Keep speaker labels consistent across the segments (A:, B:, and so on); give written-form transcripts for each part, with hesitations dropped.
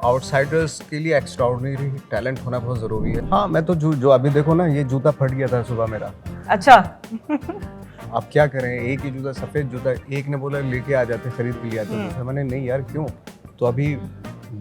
A: Outsiders के लिए extraordinary talent होना बहुत ज़रूरी है। हाँ, मैं तो जो अभी देखो ना, ये जूता फट गया था सुबह मेरा।
B: अच्छा।
A: अब क्या करें, एक ही जूता, सफ़ेद जूता, एक ने बोला लेके आ जाते, खरीद के ले आते। दूसरा मैंने नहीं यार क्यों, तो अभी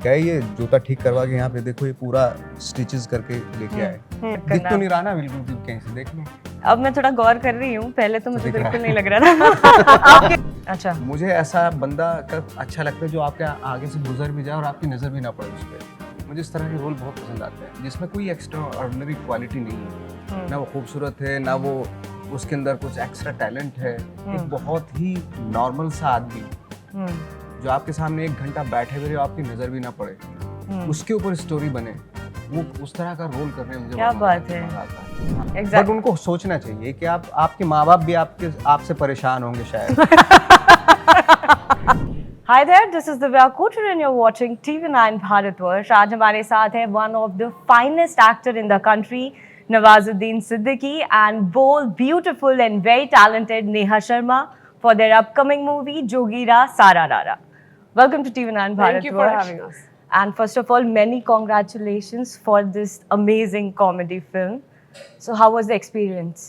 A: गए ये जूता ठीक करवा के, यहाँ पे देखो ये पूरा स्टिचेस करके लेके आए। दिख तो नहीं रहा ना बिल्कुल भी, कहीं से देख लो।
B: अब मैं थोड़ा गौर कर रही हूँ, पहले तो मुझे बिल्कुल नहीं लग रहा था। अच्छा,
A: मुझे ऐसा बंदा का अच्छा लगता है जो आपके आगे से गुजर भी जाए और आपकी नज़र भी ना पड़े उस पर। मुझे इस तरह के रोल बहुत पसंद आते हैं जिसमें कोई एक्स्ट्रा ऑर्डिनरी क्वालिटी नहीं है, ना वो खूबसूरत है, ना वो उसके अंदर कुछ एक्स्ट्रा टैलेंट है। एक बहुत ही नॉर्मल सा आदमी जो आपके सामने 1 घंटा बैठे हुए आपकी नज़र भी ना पड़े, उसके ऊपर स्टोरी बने, वो उस तरह का रोल करने में मुझे
B: क्या
A: बहुत
B: बात है।
A: मजा आता है।
B: Exactly.
A: बट उनको सोचना चाहिए कि आपके माँ बाप भी आपसे परेशान होंगे शायद।
B: Hi there, this is Divya Kocher and you're watching TV9 Bharatvarsh. आज हमारे साथ है one of the finest actor in the country, Nawazuddin Siddiqui, and bold, beautiful and very talented Neha Sharma for their upcoming movie Jogira Sara Rara. Welcome to TV9 Bharatvarsh.
C: Thank you for having us.
B: And first of all, many congratulations for this amazing comedy film. So how was the experience?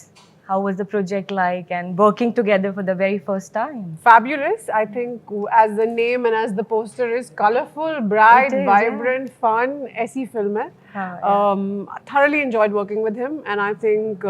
B: How was the project like and working together for the very first time?
C: Fabulous. I think as the name and as the poster is colorful, bright,
B: It is,
C: vibrant, fun. ऐसी film है. Thoroughly enjoyed working with him, and I think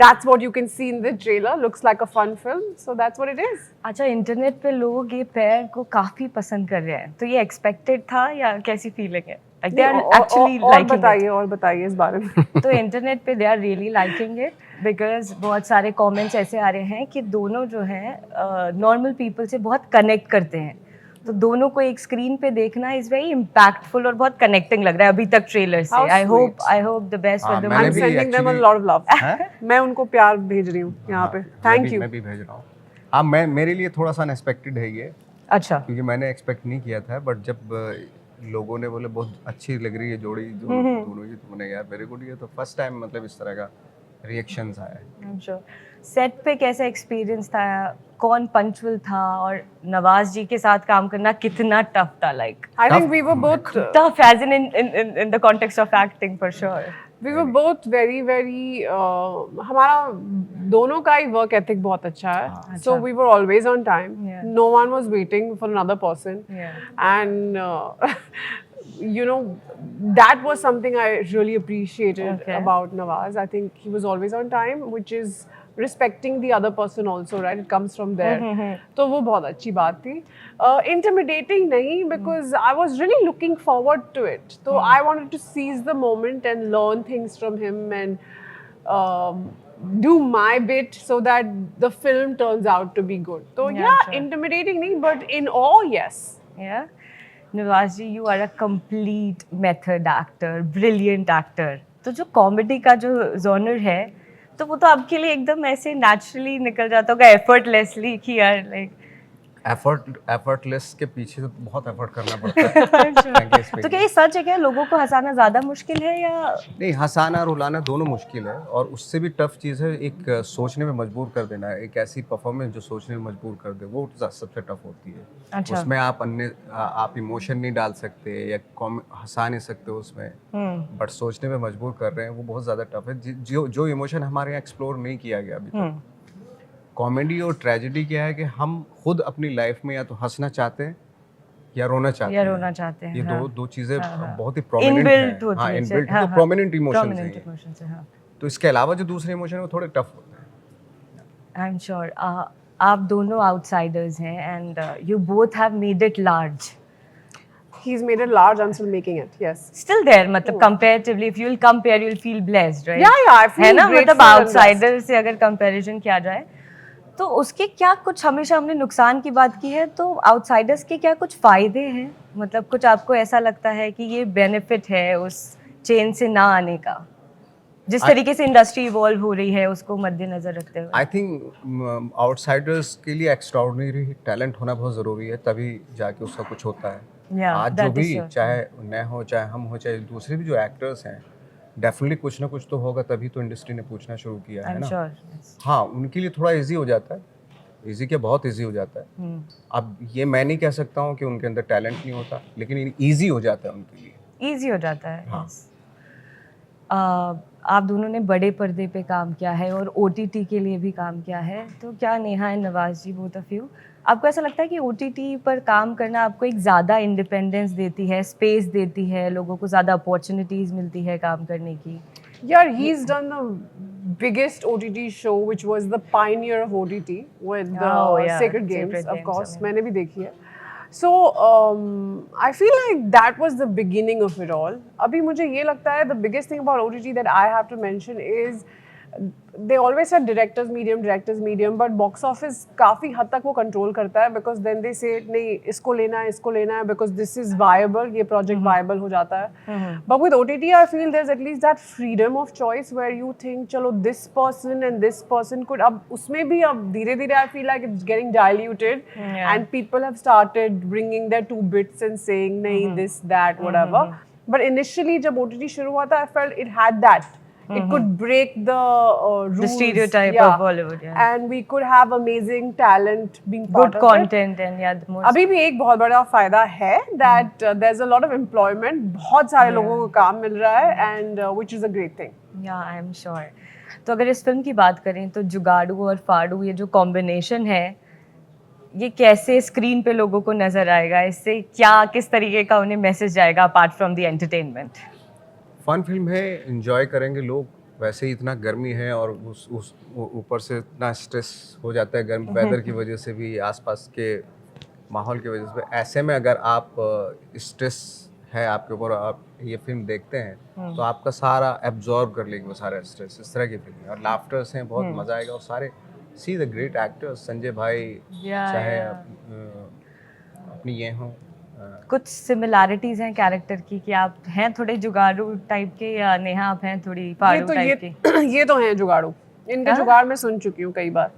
C: that's what you can see in the trailer. Looks like a fun film, so that's what it is.
B: अच्छा, internet पे लोग ये pair को काफी पसंद कर रहे हैं, तो ये एक्सपेक्टेड था या कैसी फीलिंग है? Like they are actually liking it.
C: और बताइए इस बारे में.
B: तो इंटरनेट पे they are really liking it because बहुत सारे कमेंट्स ऐसे आ रहे हैं कि दोनों जो हैं नॉर्मल पीपल से बहुत कनेक्ट करते हैं, तो दोनों को एक स्क्रीन पे देखना इज वेरी इम्पैक्टफुल और बहुत कनेक्टिंग लग रहा है अभी तक ट्रेलर से.
C: How
B: I hope the best for the
A: मैंने
C: I'm
A: भी
C: sending them a
A: actually-
C: lot of love.
A: हैं?
C: मैं उनको प्यार भेज रही हूँ यहाँ पे. Thank you.
A: मैं भी भेज रहा हूँ। हाँ, मेरे लिए थोड़ा सा अनएक्सपेक्टेड है ये,
B: अच्छा.
A: क्योंकि मैंने एक्सपेक्ट नहीं किया था, बट जब लोगों ने बोले बहुत अच्छी लग रही है जोड़ी दोनों की, तो मैंने यार वेरी गुड, ये तो फर्स्ट टाइम मतलब इस तरह का रिएक्शंस आया है।
B: सेट पे कैसा एक्सपीरियंस था? कौन पंचुअल था और नवाज जी के साथ काम करना कितना टफ था? Like
C: I think we were both.
B: Tough as in the context of acting for sure.
C: We were both very हमारा दोनों का ही work ethic बहुत अच्छा है. So we were always on time.
B: Yeah.
C: No one was waiting for another person.
B: Yeah.
C: And you know, that was something I really appreciated
B: Okay.
C: about Nawaz. I think he was always on time, which is respecting the other person also, right? It comes from there. तो वो बहुत अच्छी बात थी. Intimidating नहीं, because I was really looking forward to it. So I wanted to seize the moment and learn things from him and do my bit so that the film turns out to be good. So
B: Yeah, sure.
C: intimidating नहीं, but in awe, yes.
B: Yeah. Nawaz ji, you are a complete method actor, brilliant actor. तो जो comedy का जो genre है, तो वो तो आपके लिए एकदम ऐसे नेचुरली निकल जाता होगा, एफर्टलेसली, कि यार लाइक
A: एफर्टलेस के पीछे तो बहुत एफर्ट करना पड़ता है। Frankly
B: तो
A: speaking।
B: क्या ये सच है क्या? लोगों को हंसाना ज्यादा मुश्किल है या?
A: नहीं, हंसाना रुलाना दोनों मुश्किल है, और उससे भी टफ चीज़ है एक सोचने में मजबूर कर देना, एक ऐसी परफॉर्मेंस जो सोचने में मजबूर कर दे, वो सबसे टफ होती है।
B: अच्छा.
A: उसमें आप इमोशन नहीं डाल सकते या हंसा नहीं सकते उसमें, बट सोचने में मजबूर कर रहे हैं, वो बहुत ज़्यादा टफ है। जो इमोशन हमारे यहाँ एक्सप्लोर नहीं किया गया अभी तक। कॉमेडी और ट्रेजेडी क्या है कि हम खुद अपनी लाइफ में या तो हंसना चाहते हैं या रोना चाहते हैं। ये दो चीजें बहुत ही प्रोमिनेंट
B: इनबिल्ट
A: हैं।
B: होती
A: हाँ,
B: हैं।
A: इनबिल्ट
B: हाँ,
A: तो प्रोमिनेंट इमोशंस
B: prominent
A: हैं।
B: emotions हैं, हाँ.
A: तो इसके अलावा जो दूसरे इमोशन है वो थोड़े टफ होते हैं।
B: आई एम श्योर आप दोनों आउटसाइडर्स हैं and you both have made it large.
C: He's made it large. I'm still making it. Yes.
B: Still there, मतलब comparatively, if you'll compare, you'll feel blessed, right?
C: Yeah, I feel
B: है ना,
C: grateful
B: मतलब
C: and
B: outsider से अगर comparison किया जाए, तो उसके क्या कुछ, हमेशा हमने नुकसान की बात की है, तो आउटसाइडर्स के क्या कुछ फायदे हैं? मतलब कुछ आपको ऐसा लगता है कि ये बेनिफिट है उस चेन से ना आने का, जिस तरीके से इंडस्ट्री इवॉल्व हो रही है उसको मद्देनजर रखते हुए?
A: आई थिंक आउटसाइडर्स के लिए एक्स्ट्राऑर्डिनरी टैलेंट होना बहुत ज़रूरी है, तभी जाके उसका कुछ होता है।
B: Yeah,
A: आज जो
B: that is
A: भी,
B: sure.
A: चाहे मैं हो, चाहे हम हो, चाहे दूसरे भी जो एक्टर्स हैं, डेफिनेटली कुछ ना कुछ तो होगा, तभी तो इंडस्ट्री ने पूछना शुरू किया है
B: I'm
A: ना।
B: sure.
A: हाँ, उनके लिए थोड़ा इजी हो जाता है, इजी क्या, बहुत इजी हो जाता है। अब ये मैं नहीं कह सकता हूँ कि उनके अंदर टैलेंट नहीं होता, लेकिन इजी हो जाता है उनके लिए।
B: इजी हो जाता है।
A: हाँ।
B: yes. आप दोनों ने बड़े पर्दे पे काम किया है और OTT के लिए भी काम किया है, तो क्या Neha and Nawaz ji, both of you, आपको ऐसा लगता है कि OTT पर काम करना आपको एक ज़्यादा इंडिपेंडेंस देती है, स्पेस देती है, लोगों को ज़्यादा अपॉर्चुनिटीज़ मिलती है काम करने की?
C: Yeah, he's done the biggest OTT show, which was the pioneer of OTT with
B: Oh, yeah,
C: Sacred
B: Sacred
C: Games, of
B: Games,
C: course.
B: I mean.
C: मैंने भी देखी है. So I feel like that was the beginning of it all. अभी मुझे ये लगता है the biggest thing about OTT that I have to mention is they always said directors medium, but box office काफी हद तक वो control करता है, because then they say नहीं इसको लेना है because this is viable, ये project viable हो जाता है. But with OTT I feel there's at least that freedom of choice where you think चलो this person and this person could, अब उसमें भी अब धीरे-धीरे I feel like it's getting diluted, and people have started bringing their two bits and saying नहीं this that whatever. But initially जब OTT शुरू हुआ था I felt it had that. It could break the rules.
B: The stereotype
C: yeah.
B: of Bollywood, yeah.
C: And we could have amazing talent being part
B: Good
C: of
B: content and yeah, the
C: it.
B: most.
C: अभी भी एक बहुत बड़ा फायदा है that there's a lot of employment, बहुत सारे लोगों को काम मिल रहा है, and which is a great thing.
B: Yeah, I'm sure. तो अगर इस फिल्म की बात करें तो जुगाड़ू और फाड़ू, ये जो कॉम्बिनेशन है, ये कैसे स्क्रीन पे लोगों को नजर आएगा? इससे क्या, किस तरीके का उन्हें मैसेज जाएगा apart from the entertainment?
A: Fun film है, एंजॉय करेंगे लोग। वैसे ही इतना गर्मी है और उस ऊपर से इतना स्ट्रेस हो जाता है गर्म वेदर की वजह से भी, आसपास के माहौल की वजह से। ऐसे में अगर आप स्ट्रेस है आपके ऊपर, आप ये फिल्म देखते हैं तो आपका सारा एब्जॉर्ब कर लेगी वो सारा स्ट्रेस। इस तरह की फिल्म है और लाफ्टर्स हैं, बहुत मज़ा आएगा। और सारे see the great actors, Sanjay भाई चाहे अपनी ये हों,
B: कुछ सिमिलैरिटीज हैं कैरेक्टर की कि आप हैं थोड़े जुगाड़ू टाइप के, या नेहा आप हैं थोड़ी फाड़ू टाइप की?
C: ये तो हैं जुगाड़ू, इनके जुगाड़ मैं सुन चुकी हूँ कई बार।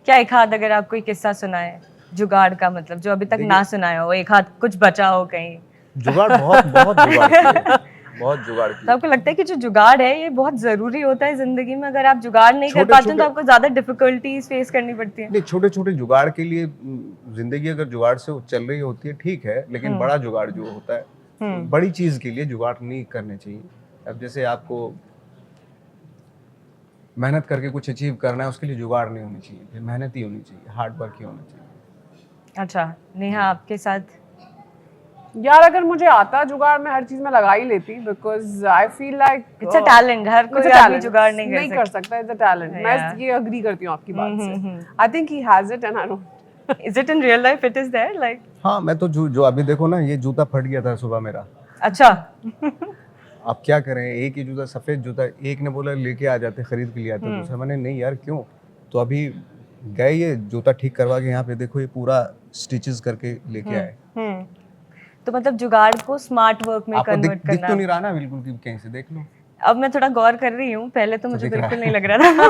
B: क्या एक हाथ अगर आप कोई किस्सा सुनाए जुगाड़ का, मतलब जो अभी तक ना सुनाया हो, एक हाथ कुछ बचा हो कहीं?
A: जुगाड़ बहुत जुगाड़ किया, बहुत जुगाड़
B: तो
A: किया।
B: आपको लगता है कि जो जुगाड़ है ये बहुत जरूरी होता है जिंदगी में? अगर आप जुगाड़ नहीं कर पाते हैं तो आपको ज्यादा डिफिकल्टीज फेस करनी पड़ती है?
A: नहीं, छोटे छोटे जुगाड़ के लिए जिंदगी अगर जुगाड़ से चल रही होती है ठीक है, लेकिन बड़ा जुगाड़ जो होता है, बड़ी चीज के लिए जुगाड़ नहीं करने चाहिए। अब जैसे आपको मेहनत करके कुछ अचीव करना है, उसके लिए जुगाड़ नहीं होनी चाहिए, फिर मेहनत ही होनी चाहिए, हार्ड वर्क ही होना चाहिए।
B: अच्छा, नेहा आपके साथ?
C: यार अगर मुझे आता जुगाड़ मैं हर चीज में लगा ही लेती, because I feel like
B: it's a talent, हर कोई आदमी जुगाड़ नहीं कर
C: सकता। इट्स अ टैलेंट, मैं ये एग्री करती हूँ आपकी बात से। I think he has it and I don't.
B: Is it in real life it is there like?
A: हाँ, मैं तो जो अभी देखो ना, ये जूता फट गया था सुबह मेरा।
B: अच्छा।
A: अब क्या करें, एक ही जूता, सफेद जूता, एक ने बोला लेके आ जाते, खरीद के लिए आते, दूसरा मैंने नहीं यार क्यों, तो अभी गए ये जूता ठीक करवा के, यहाँ पे देखो ये पूरा स्टिचेस करके लेके आए।
B: तो मतलब जुगाड़ को स्मार्ट वर्क में कन्वर्ट करना।
A: दिख तो नहीं रहा ना बिल्कुल कि कहीं से देख लो।
B: अब मैं थोड़ा गौर कर रही हूँ, पहले तो मुझे बिल्कुल नहीं लग रहा था।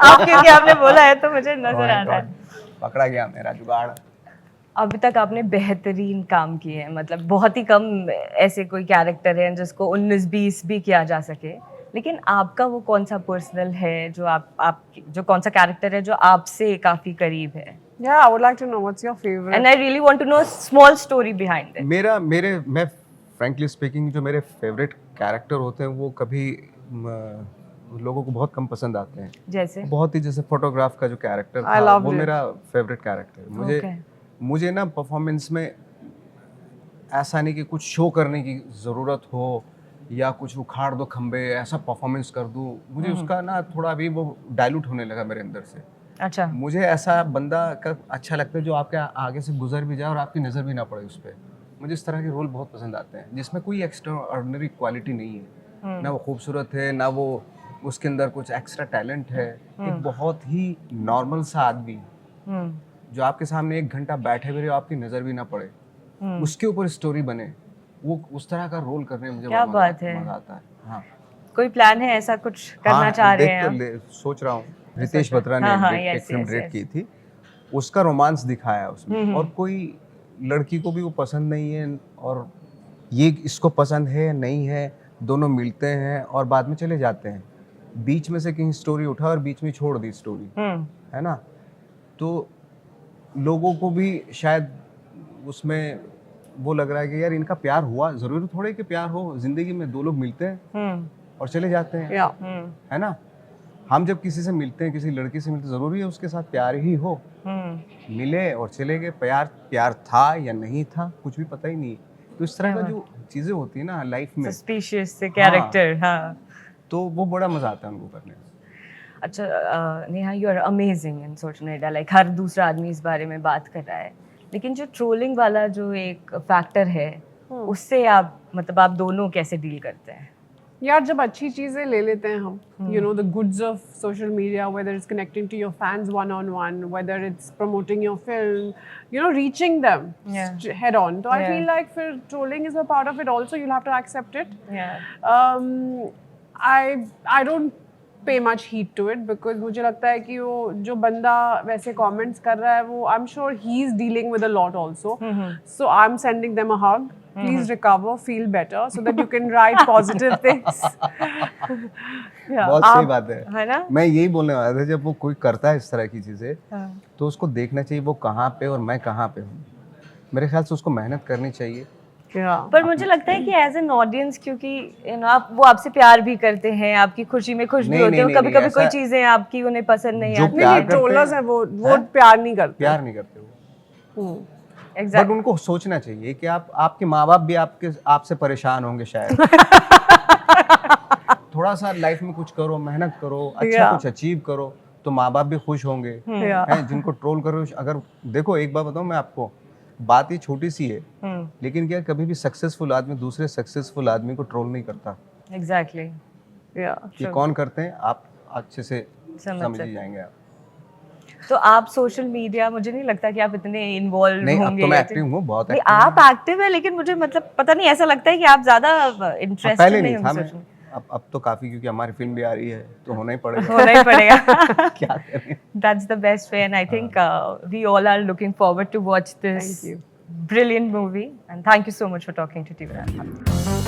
B: अब क्योंकि आपने बोला है तो मुझे नजर आ रहा है।
A: पकड़ा गया मेरा जुगाड़।
B: अभी तक आपने बेहतरीन काम किए हैं, मतलब बहुत ही कम ऐसे कोई कैरेक्टर है जिसको 19-20 भी किया जा सके, लेकिन आपका वो कौन सा पर्सनल है जो आप जो कौन सा कैरेक्टर है जो आपसे काफी करीब है?
C: Yeah, I would like to know what's your favorite.
B: And I really want to know a small story behind it.
A: मैं frankly speaking जो मेरे फेवरेट कैरेक्टर होते हैं वो कभी लोगों को बहुत कम पसंद आते हैं।
B: जैसे
A: जैसे फोटोग्राफ का जो कैरेक्टर था वो मेरा फेवरेट कैरेक्टर है। मुझे ना परफॉर्मेंस में ऐसा नहीं कि कुछ शो करने की ज़रूरत हो या कुछ उखाड़ दो खंबे, ऐसा परफॉर्मेंस कर दूँ, मुझे उसका ना थोड़ा अभी वो डाइल्यूट होने लगा मेरे अंदर से।
B: अच्छा,
A: मुझे ऐसा बंदा का अच्छा लगता है जो आपके आगे से गुजर भी जाए और आपकी नज़र भी ना पड़े उस पर। मुझे इस तरह के रोल बहुत पसंद आते हैं जिसमें कोई एक्स्ट्रा ऑर्डिनरी क्वालिटी नहीं है, ना वो खूबसूरत है, ना वो उसके अंदर कुछ एक्स्ट्रा टैलेंट है। एक बहुत ही नॉर्मल सा आदमी जो आपके सामने 1 घंटा बैठे हुए आपकी नज़र भी ना पड़े, उसके ऊपर स्टोरी बने, वो उस तरह का रोल करने में मुझे
B: क्या बात है,
A: मजा आता है। हाँ,
B: कोई प्लान है ऐसा कुछ करना चाह रहे हैं?
A: सोच रहा हूँ। रितेश बत्रा ने एक फिल्म डायरेक्ट की थी, उसका रोमांस दिखाया उसमें, और कोई लड़की को भी वो पसंद नहीं है और ये इसको पसंद है नहीं है, दोनों मिलते हैं और बाद में चले जाते हैं। बीच में से कहीं स्टोरी उठा और बीच में छोड़ दी स्टोरी, है ना। तो लोगों को भी शायद उसमें वो लग रहा है कि यार इनका प्यार हुआ, जरूरी थोड़े कि प्यार हो, जिंदगी में दो लोग मिलते हैं और चले जाते हैं,
C: Yeah.
A: है ना। हम जब किसी से मिलते हैं, किसी लड़की से मिलते हैं, जरूरी है उसके साथ प्यार ही हो। मिले और चले गए, प्यार था या नहीं था कुछ भी पता ही नहीं। तो इस तरह का जो चीजें होती है ना लाइफ में,
B: सस्पिशियस से कैरेक्टर, हाँ।
A: तो वो बड़ा मजा आता है उनको करने में।
B: अच्छा Neha, you are amazing in social media, like हर दूसरा आदमी इस बारे में बात कर रहा है, लेकिन जो ट्रोलिंग वाला जो एक फैक्टर है उससे आप मतलब आप दोनों कैसे डील करते हैं?
C: यार जब अच्छी चीजें ले लेते हैं हम, you know, the goods of social media, whether it's connecting to your fans one on one, whether it's promoting your film, you know, reaching them head on. So I feel like for trolling is a part of it also. You'll have to accept it. I don't pay much heed to it because मुझे लगता है कि वो जो बंदा वैसे comments कर रहा है वो I'm sure he's dealing with a lot also. So I'm sending them a hug. Please recover, feel better, so that you can write positive things.
A: बहुत सही बात
B: है ना?
A: मैं यही बोलने वाला था, जब वो कोई करता है इस तरह की चीजें तो उसको देखना चाहिए वो कहाँ पे और मैं कहाँ पे हूँ। मेरे ख्याल से उसको मेहनत करनी चाहिए।
B: पर मुझे लगता है कि एज एन ऑडियंस, क्योंकि यू नो आप वो आपसे प्यार भी करते हैं, आपकी खुशी में खुश भी होते हैं, कभी कभी कोई चीजें आपकी उन्हें पसंद नहीं आती।
C: नहीं, ट्रोलर्स हैं वो प्यार नहीं करते।
A: प्यार नहीं करते वो।
B: Exactly.
A: बट उनको सोचना चाहिए कि आपके माँ बाप भी आपसे परेशान होंगे शायद। थोड़ा सा लाइफ में कुछ करो, मेहनत करो, अच्छा कुछ अचीव करो तो माँ बाप भी खुश होंगे। हैं जिनको ट्रोल करो, अगर देखो एक बात बताऊं मैं आपको, बात ये छोटी सी है लेकिन क्या कभी भी सक्सेसफुल आदमी दूसरे सक्सेसफुल आदमी को ट्रोल नहीं करता।
B: एग्जैक्टली।
A: ये कौन करते हैं आप अच्छे से समझ ही जाएंगे आप।
B: तो आप सोशल मीडिया, मुझे नहीं लगता कि आप इतने इन्वॉल्व
A: नहीं,
B: होंगे।
A: अब तो मैं एक्टिव हूँ, बहुत
B: नहीं,
A: एक्टिव
B: आप एक्टिव है, लेकिन मुझे मतलब पता नहीं, ऐसा लगता है कि आप ज्यादा इंटरेस्टेड
A: पहले
B: नहीं
A: नहीं था
B: होंगे
A: मैं, अब तो काफी, क्योंकि हमारी फिल्म भी आ रही है तो होना ही पड़ेगा।
B: होना ही पड़ेगा।
A: क्या करें।
B: That's the best way, and I think we all are looking forward to watch this brilliant movie. And thank you so much for talking to TV9.